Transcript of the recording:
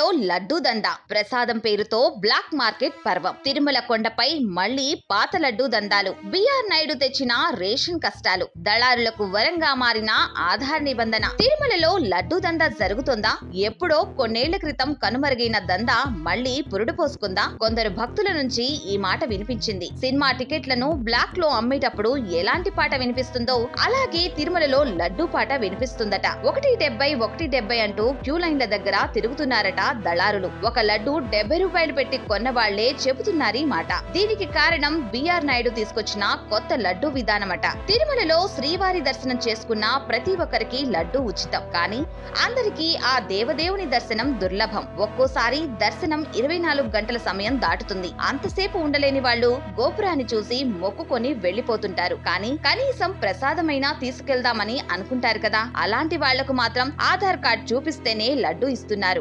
తిరుమలలో లడ్డూ దందా ప్రసాదం పేరుతో బ్లాక్ మార్కెట్ పర్వం. తిరుమల కొండపై మళ్లీ పాత లడ్డూ దందాలు. బిఆర్ నాయుడు తెచ్చిన రేషన్ కష్టాలు, దళారులకు వరంగా మారిన ఆధార్ నిబంధన. తిరుమలలో లడ్డూ దందా జరుగుతుందా? ఎప్పుడో కొన్నేళ్ల క్రితం కనుమరుగైన దందా మళ్లీ పురుడు పోసుకుందా? కొందరు భక్తుల నుంచి ఈ మాట వినిపించింది. సినిమా టికెట్లను బ్లాక్ లో అమ్మేటప్పుడు ఎలాంటి పాట వినిపిస్తుందో అలాగే తిరుమలలో లడ్డూ పాట వినిపిస్తుందట. 170 అంటూ క్యూ లైన్ల దగ్గర తిరుగుతున్నారట దళారులు. ఒక లడ్డు 70 రూపాయలు పెట్టి కొన్న వాళ్లే చెబుతున్నారీ మాట. దీనికి కారణం బిఆర్ నాయుడు తీసుకొచ్చిన కొత్త లడ్డు విధానమట. తిరుమలలో శ్రీవారి దర్శనం చేసుకున్న ప్రతి ఒక్కరికి లడ్డు ఉచితం. కానీ అందరికీ ఆ దేవదేవుని దర్శనం దుర్లభం. ఒక్కోసారి దర్శనం 24 గంటల సమయం దాటుతుంది. అంతసేపు ఉండలేని వాళ్ళు గోపురాన్ని చూసి మొక్కుకొని వెళ్లిపోతుంటారు. కానీ కనీసం ప్రసాదమైనా తీసుకెళ్దామని అనుకుంటారు కదా. అలాంటి వాళ్లకు మాత్రం ఆధార్ కార్డ్ చూపిస్తేనే లడ్డు ఇస్తున్నారు.